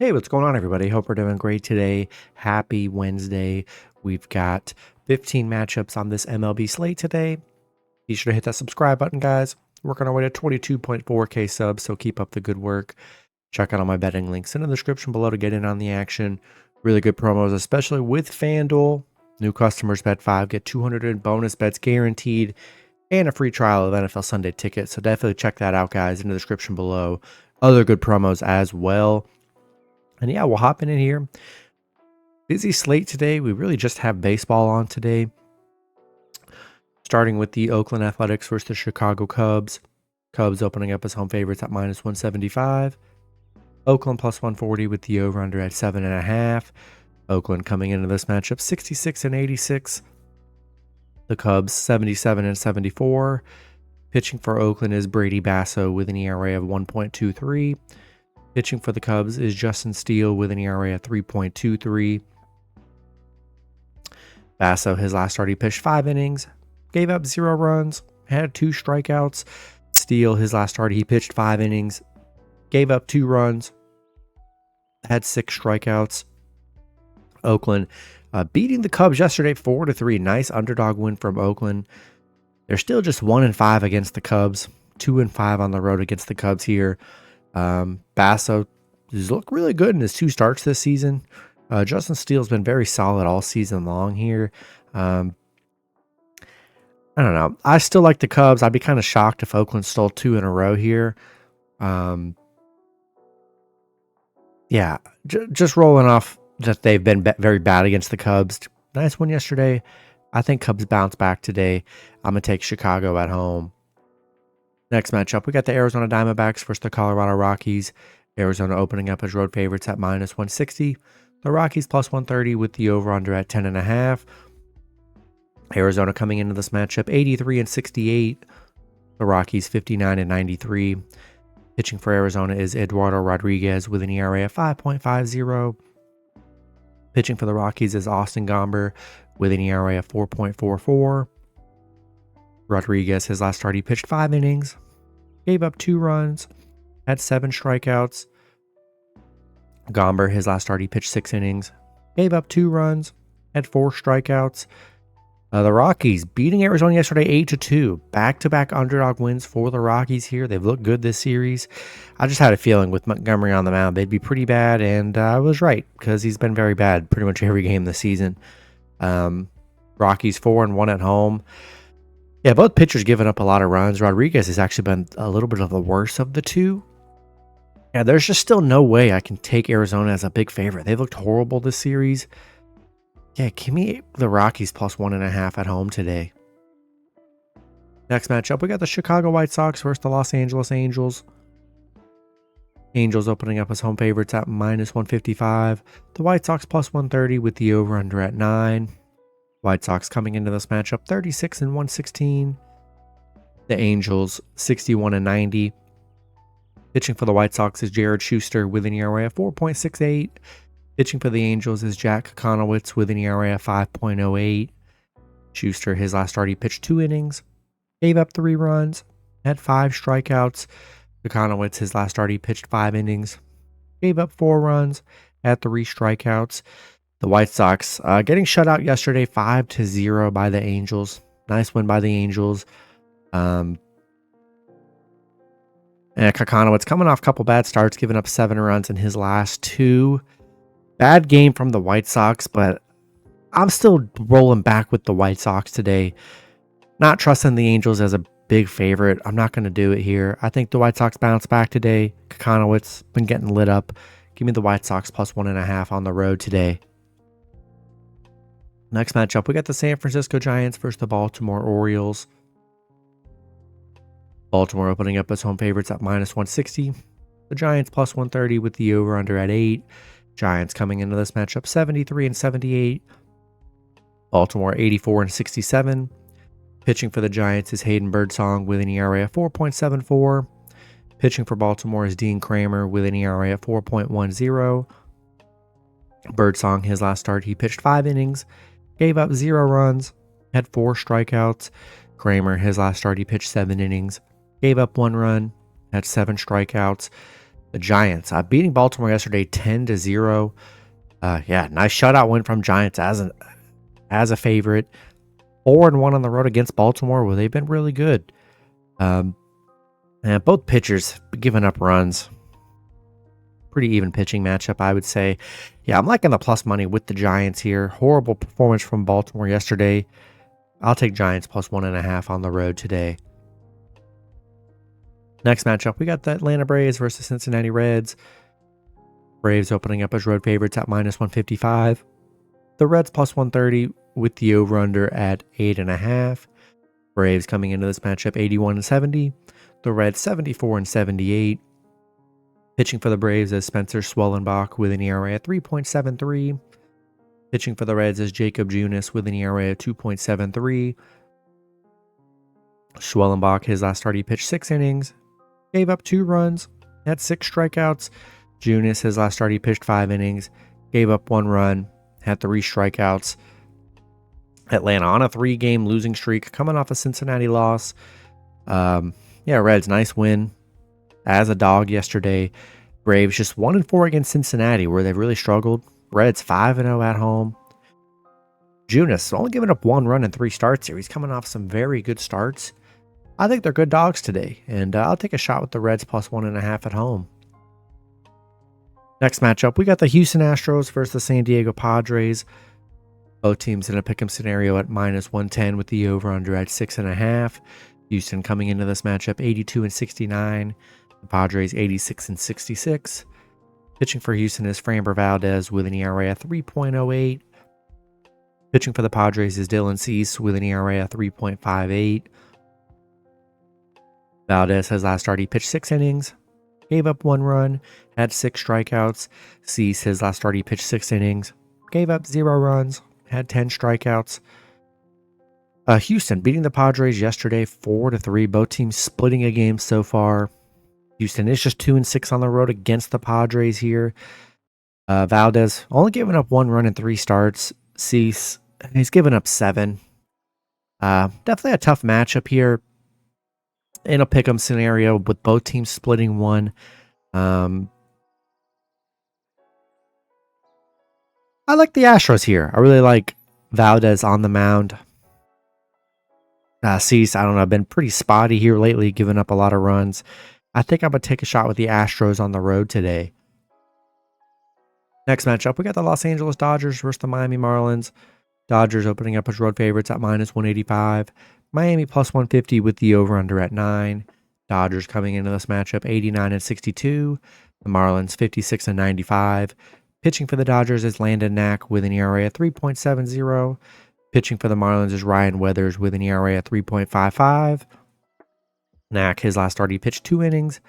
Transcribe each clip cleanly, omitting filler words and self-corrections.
Hey, what's going on, everybody? Hope we're doing great today. Happy Wednesday. We've got 15 matchups on this MLB slate today. Be sure to hit that subscribe button, guys. Working our way to 22.4K subs, so keep up the good work. Check out all my betting links in the description below to get in on the action. Really good promos, especially with FanDuel. New customers bet 5, get 200 in bonus bets guaranteed, and a free trial of NFL Sunday ticket. So definitely check that out, guys, in the description below. Other good promos as well. And yeah, we'll hop in here. Busy slate today. We really just have baseball on today. Starting with the Oakland Athletics versus the Chicago Cubs. Cubs opening up as home favorites at -175. Oakland +140 with the over-under at 7.5. Oakland coming into this matchup 66-86. The Cubs 77-74. Pitching for Oakland is Brady Basso with an ERA of 1.23. Pitching for the Cubs is Justin Steele with an ERA of 3.23. Basso, his last start, he pitched 5 innings, gave up 0 runs, had 2 strikeouts. Steele, his last start, he pitched 5 innings, gave up 2 runs, had 6 strikeouts. Oakland beating the Cubs yesterday 4-3. Nice underdog win from Oakland. They're still just 1-5 against the Cubs, 2-5 on the road against the Cubs here. Basso has looked really good in his 2 starts this season. Justin Steele's been very solid all season long here. I don't know. I still like the Cubs. I'd be kind of shocked if Oakland stole 2 in a row here. Yeah, just rolling off that they've been very bad against the Cubs. Nice one yesterday. I think Cubs bounce back today. I'm going to take Chicago at home. Next matchup, we got the Arizona Diamondbacks versus the Colorado Rockies. Arizona opening up as road favorites at -160. The Rockies +130 with the over-under at 10.5. Arizona coming into this matchup 83-68. The Rockies 59-93. Pitching for Arizona is Eduardo Rodriguez with an ERA of 5.50. Pitching for the Rockies is Austin Gomber with an ERA of 4.44. Rodriguez, his last start, he pitched 5 innings, gave up 2 runs, had 7 strikeouts. Gomber, his last start, he pitched 6 innings, gave up 2 runs, had 4 strikeouts. The Rockies beating Arizona yesterday 8-2. Back-to-back underdog wins for the Rockies here. They've looked good this series. I just had a feeling with Montgomery on the mound, they'd be pretty bad, and I was right because he's been very bad pretty much every game this season. Rockies 4-1 at home. Yeah, both pitchers giving up a lot of runs. Rodriguez has actually been a little bit of the worst of the two. Yeah, there's just still no way I can take Arizona as a big favorite. They've looked horrible this series. Yeah, give me the Rockies +1.5 at home today. Next matchup, we got the Chicago White Sox versus the Los Angeles Angels. Angels opening up as home favorites at -155. The White Sox +130 with the over-under at 9. White Sox coming into this matchup 36-116. The Angels 61-90. Pitching for the White Sox is Jared Schuster with an ERA of 4.68. Pitching for the Angels is Jack Konowitz with an ERA of 5.08. Schuster, his last start, he pitched 2 innings, gave up 3 runs, had 5 strikeouts. Konowitz, his last start, he pitched 5 innings, gave up 4 runs, had 3 strikeouts. The White Sox getting shut out yesterday 5-0 by the Angels. Nice win by the Angels. And Konowitz coming off a couple bad starts, giving up 7 runs in his last 2. Bad game from the White Sox, but I'm still rolling back with the White Sox today. Not trusting the Angels as a big favorite. I'm not going to do it here. I think the White Sox bounce back today. Konowitz been getting lit up. Give me the White Sox +1.5 on the road today. Next matchup, we got the San Francisco Giants versus the Baltimore Orioles. Baltimore opening up as home favorites at -160. The Giants +130 with the over-under at 8. Giants coming into this matchup 73-78. Baltimore 84-67. Pitching for the Giants is Hayden Birdsong with an ERA of 4.74. Pitching for Baltimore is Dean Kramer with an ERA of 4.10. Birdsong, his last start, he pitched 5 innings, gave up 0 runs, had 4 strikeouts. Kramer, his last start, he pitched 7 innings, gave up 1 run, had 7 strikeouts. The Giants beating Baltimore yesterday 10-0. Yeah, nice shutout win from Giants as a favorite. 4-1 on the road against Baltimore, where they've been really good. And both pitchers giving up runs. Pretty even pitching matchup, I would say. Yeah, I'm liking the plus money with the Giants here. Horrible performance from Baltimore yesterday. I'll take Giants plus 1.5 on the road today. Next matchup, we got the Atlanta Braves versus Cincinnati Reds. Braves opening up as road favorites at -155. The Reds plus 130 with the over-under at 8.5. Braves coming into this matchup 81-70. The Reds 74-78. Pitching for the Braves is Spencer Swellenbach with an ERA at 3.73. Pitching for the Reds is Jacob Junis with an ERA at 2.73. Swellenbach, his last start, he pitched 6 innings, gave up 2 runs, had 6 strikeouts. Junis, his last start, he pitched 5 innings, gave up 1 run, had 3 strikeouts. Atlanta on a 3-game losing streak, coming off a Cincinnati loss. Reds, nice win as a dog yesterday. Braves just 1-4 against Cincinnati, where they've really struggled. Reds 5-0 at home. Junis only giving up 1 run in 3 starts here. He's coming off some very good starts. I think they're good dogs today, and I'll take a shot with the Reds plus 1.5 at home. Next matchup, we got the Houston Astros versus the San Diego Padres. Both teams in a pick'em scenario at -110 with the over-under at 6.5. Houston coming into this matchup 82-69. The Padres 86-66. Pitching for Houston is Framber Valdez with an ERA at 3.08. Pitching for the Padres is Dylan Cease with an ERA at 3.58. Valdez has last start, he pitched 6 innings, gave up 1 run, had 6 strikeouts. Cease, his last start, he pitched 6 innings, gave up 0 runs, had 10 strikeouts. Houston beating the Padres yesterday 4-3. Both teams splitting a game so far. Houston is just 2-6 on the road against the Padres here. Valdez only giving up 1 run in 3 starts. Cease, he's given up 7. Definitely a tough matchup here in a pick'em scenario with both teams splitting 1. I like the Astros here. I really like Valdez on the mound. Cease, I don't know, been pretty spotty here lately, giving up a lot of runs. I think I'm going to take a shot with the Astros on the road today. Next matchup, we got the Los Angeles Dodgers versus the Miami Marlins. Dodgers opening up as road favorites at -185. Miami plus 150 with the over-under at 9. Dodgers coming into this matchup 89-62. The Marlins 56-95. Pitching for the Dodgers is Landon Knack with an ERA at 3.70. Pitching for the Marlins is Ryan Weathers with an ERA at 3.55. Knack, his last start, he pitched 2 innings,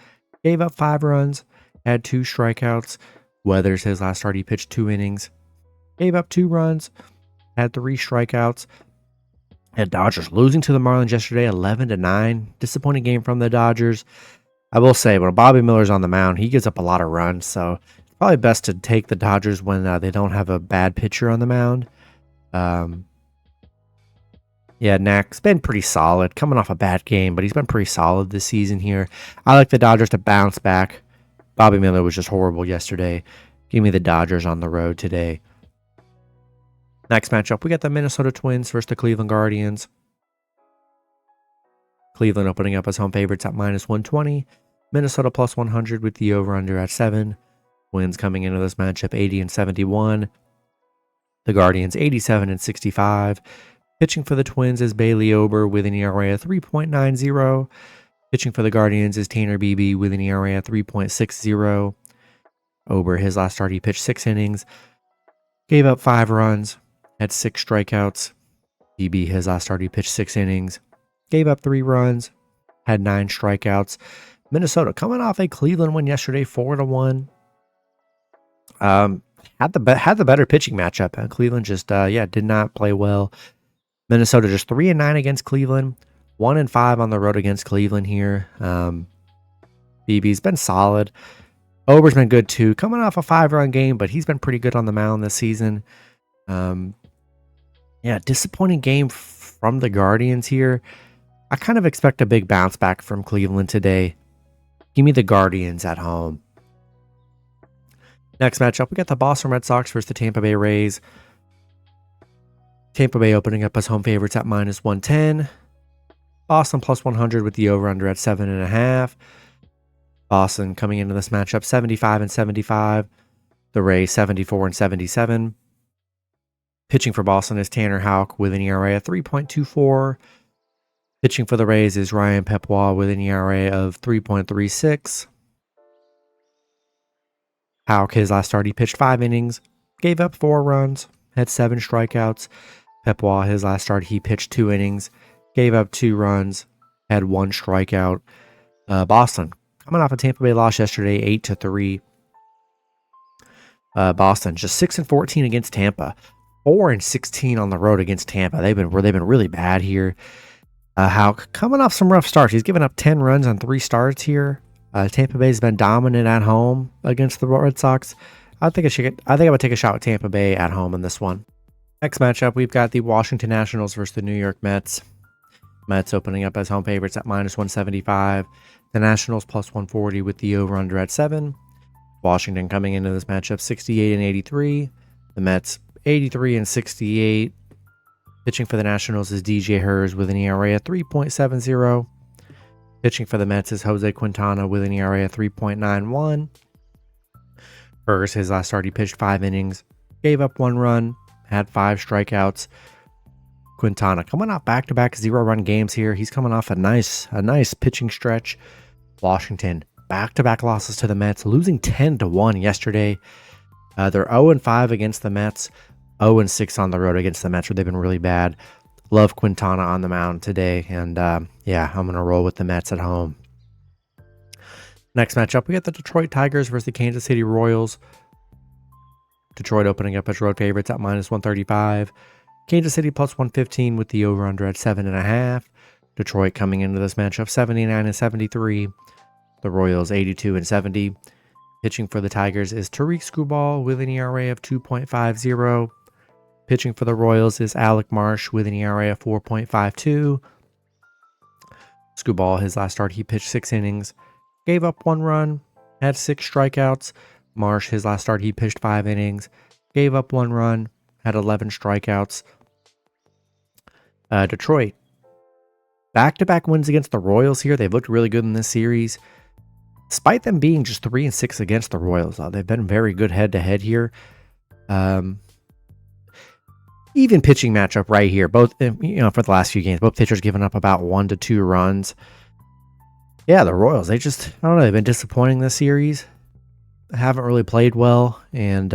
gave up 5 runs, had 2 strikeouts. Weathers, his last start, he pitched 2 innings, gave up 2 runs, had 3 strikeouts. And Dodgers losing to the Marlins yesterday 11-9. Disappointing game from the Dodgers. I will say, when Bobby Miller's on the mound, he gives up a lot of runs, so it's probably best to take the Dodgers when they don't have a bad pitcher on the mound. Knack's been pretty solid, coming off a bad game, but he's been pretty solid this season here. I like the Dodgers to bounce back. Bobby Miller was just horrible yesterday. Give me the Dodgers on the road today. Next matchup, we got the Minnesota Twins versus the Cleveland Guardians. Cleveland opening up as home favorites at -120. Minnesota plus 100 with the over-under at 7. Twins coming into this matchup 80-71. The Guardians 87-65. Pitching for the Twins is Bailey Ober with an ERA of 3.90. Pitching for the Guardians is Tanner Beebe with an ERA of 3.60. Ober, his last start, he pitched 6 innings, gave up 5 runs, had 6 strikeouts. Beebe, his last start, he pitched 6 innings, gave up 3 runs, had 9 strikeouts. Minnesota coming off a Cleveland win yesterday, 4-1. Had the better pitching matchup, and Cleveland just did not play well. Minnesota just 3-9 against Cleveland, 1-5 on the road against Cleveland here. Beebe's been solid. Ober's been good too, coming off a 5-run game, but he's been pretty good on the mound this season. Disappointing game from the Guardians here. I kind of expect a big bounce back from Cleveland today. Give me the Guardians at home. Next matchup, we got the Boston Red Sox versus the Tampa Bay Rays. Tampa Bay opening up as home favorites at -110. Boston +100 with the over-under at 7.5. Boston coming into this matchup 75-75. The Rays 74-77. Pitching for Boston is Tanner Houck with an ERA of 3.24. Pitching for the Rays is Ryan Pepois with an ERA of 3.36. Houck, his last start, he pitched 5 innings, gave up 4 runs, had 7 strikeouts. Pepois, his last start, he pitched 2 innings, gave up 2 runs, had 1 strikeout. Boston, coming off a Tampa Bay loss yesterday, 8-3. Boston, just 6-14 against Tampa, 4-16 on the road against Tampa. They've been really bad here. Houck, coming off some rough starts, he's given up 10 runs on 3 starts here. Tampa Bay's been dominant at home against the Red Sox. I think I would take a shot with Tampa Bay at home in this one. Next matchup, we've got the Washington Nationals versus the New York Mets. Mets opening up as home favorites at -175. The Nationals +140 with the over-under at 7. Washington coming into this matchup 68-83. The Mets 83-68. Pitching for the Nationals is DJ Hers with an ERA of 3.70. Pitching for the Mets is Jose Quintana with an ERA of 3.91. Hers, his last start, he pitched 5 innings, gave up 1 run, had 5 strikeouts. Quintana coming off back-to-back 0-run games here. He's coming off a nice pitching stretch. Washington, back-to-back losses to the Mets, losing 10-1 yesterday. They're 0-5 against the Mets, 0-6 on the road against the Mets, where they've been really bad. Love Quintana on the mound today, and yeah, I'm going to roll with the Mets at home. Next matchup, we got the Detroit Tigers versus the Kansas City Royals. Detroit opening up as road favorites at -135. Kansas City +115 with the over-under at 7.5. Detroit coming into this matchup 79-73. The Royals 82-70. Pitching for the Tigers is Tariq Skubal with an ERA of 2.50. Pitching for the Royals is Alec Marsh with an ERA of 4.52. Skubal, his last start, he pitched 6 innings, gave up 1 run, had 6 strikeouts. Marsh, his last start, he pitched 5 innings, gave up 1 run, had 11 strikeouts. Detroit, back-to-back wins against the Royals here. They've looked really good in this series. Despite them being just 3-6 against the Royals, they've been very good head-to-head here. Even pitching matchup right here. Both, for the last few games, both pitchers giving up about 1 to 2 runs. Yeah, the Royals, I don't know, they've been disappointing this series. Haven't really played well, and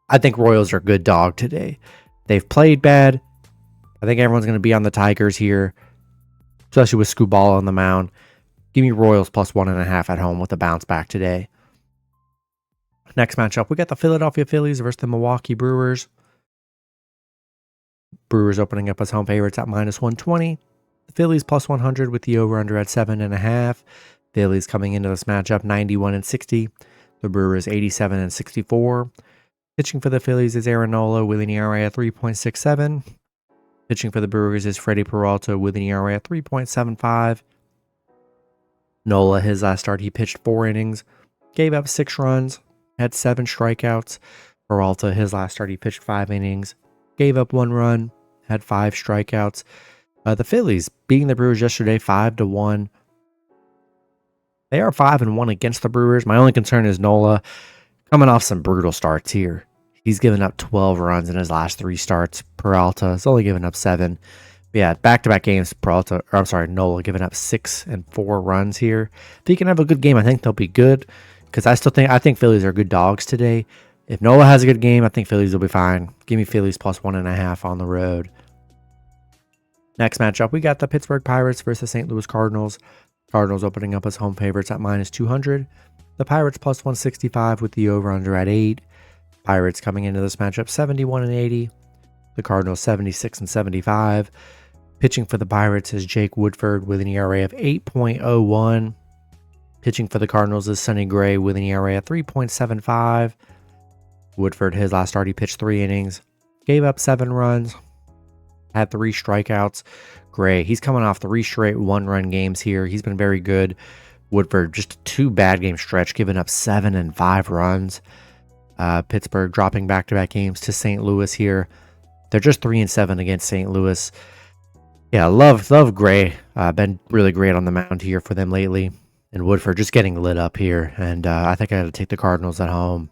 I think Royals are a good dog today. They've played bad. I think everyone's going to be on the Tigers here, especially with Skubal on the mound. Give me Royals +1.5 at home with a bounce back today. Next matchup, we got the Philadelphia Phillies versus the Milwaukee Brewers. Brewers opening up as home favorites at -120. The Phillies +100 with the over-under at 7.5. Phillies coming into this matchup 91-60. The Brewers 87-64. Pitching for the Phillies is Aaron Nola with an ERA of 3.67. Pitching for the Brewers is Freddie Peralta with an ERA of 3.75. Nola, his last start, he pitched 4 innings, gave up 6 runs, had 7 strikeouts. Peralta, his last start, he pitched 5 innings, gave up 1 run, had 5 strikeouts. The Phillies beating the Brewers yesterday 5-1. They are 5-1 against the Brewers. My only concern is Nola coming off some brutal starts here. He's given up 12 runs in his last 3 starts. Peralta has only given up 7. But yeah, back-to-back games, Nola giving up 6 and 4 runs here. If he can have a good game, I think they'll be good. Because I think Phillies are good dogs today. If Nola has a good game, I think Phillies will be fine. Give me Phillies +1.5 on the road. Next matchup, we got the Pittsburgh Pirates versus the St. Louis Cardinals. Cardinals opening up as home favorites at -200. The Pirates +165 with the over-under at 8. Pirates coming into this matchup 71-80. The Cardinals 76-75. Pitching for the Pirates is Jake Woodford with an ERA of 8.01. Pitching for the Cardinals is Sonny Gray with an ERA of 3.75. Woodford, his last start, he pitched 3 innings, gave up 7 runs, had 3 strikeouts. Gray, he's coming off 3 straight 1-run games here. He's been very good. Woodford, just a 2 bad game stretch, giving up 7 and 5 runs. Pittsburgh dropping back-to-back games to St. Louis here. They're just 3 and 7 against St. Louis. Yeah, love Gray. Been really great on the mound here for them lately. And Woodford just getting lit up here. And I think I got to take the Cardinals at home.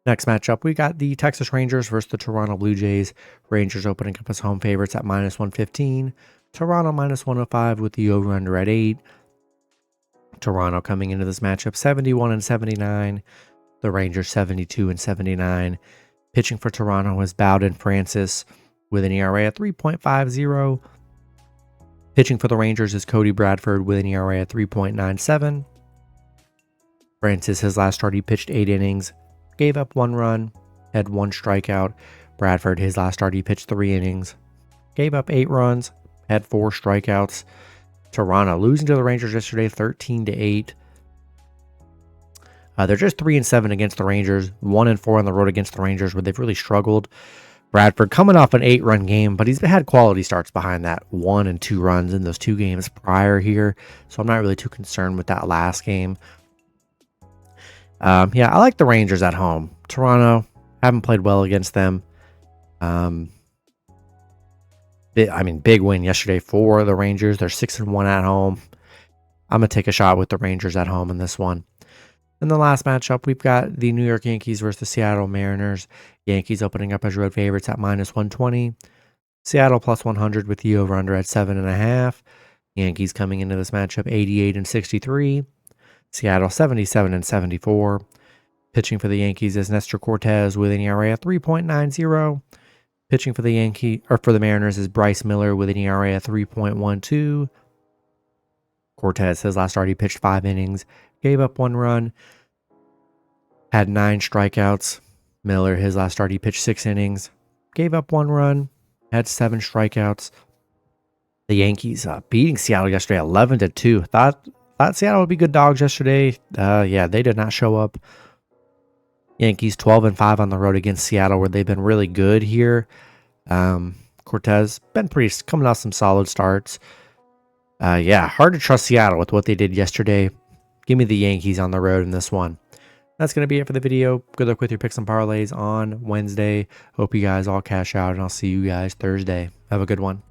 Next matchup, we got the Texas Rangers versus the Toronto Blue Jays. Rangers opening up as home favorites at -115. Toronto -105 with the over-under at 8. Toronto coming into this matchup 71 and 79. The Rangers 72 and 79. Pitching for Toronto is Bowden Francis with an ERA at 3.50. Pitching for the Rangers is Cody Bradford with an ERA at 3.97. Francis, his last start, he pitched 8 innings, gave up 1 run, had 1 strikeout. Bradford, his last start, he pitched 3 innings, gave up 8 runs, had 4 strikeouts. Toronto losing to the Rangers yesterday 13-8. They're just 3 and 7 against the Rangers, 1 and 4 on the road against the Rangers, where they've really struggled. Bradford coming off an 8-run game, but he's had quality starts behind that, 1 and 2 runs in those 2 games prior here. So I'm not really too concerned with that last game. Yeah, I like the Rangers at home. Toronto, haven't played well against them. Big win yesterday for the Rangers. They're 6-1 at home. I'm going to take a shot with the Rangers at home in this one. In the last matchup, we've got the New York Yankees versus the Seattle Mariners. Yankees opening up as road favorites at -120. Seattle +100 with the over-under at 7.5. Yankees coming into this matchup 88 and 63. Seattle 77 and 74. Pitching for the Yankees is Nestor Cortez with an ERA at 3.90. Pitching for the Mariners is Bryce Miller with an ERA at 3.12. Cortez, his last start, he pitched 5 innings, gave up 1 run, had 9 strikeouts. Miller, his last start, he pitched 6 innings, gave up 1 run, had 7 strikeouts. The Yankees beating Seattle yesterday 11-2. Thought Seattle would be good dogs yesterday. Yeah, they did not show up. Yankees 12 and 5 on the road against Seattle, where they've been really good here. Cortez been coming off some solid starts. Yeah, hard to trust Seattle with what they did yesterday. Give me the Yankees on the road in this one. That's going to be it for the video. Good luck with your picks and parlays on Wednesday. Hope you guys all cash out, and I'll see you guys Thursday. Have a good one.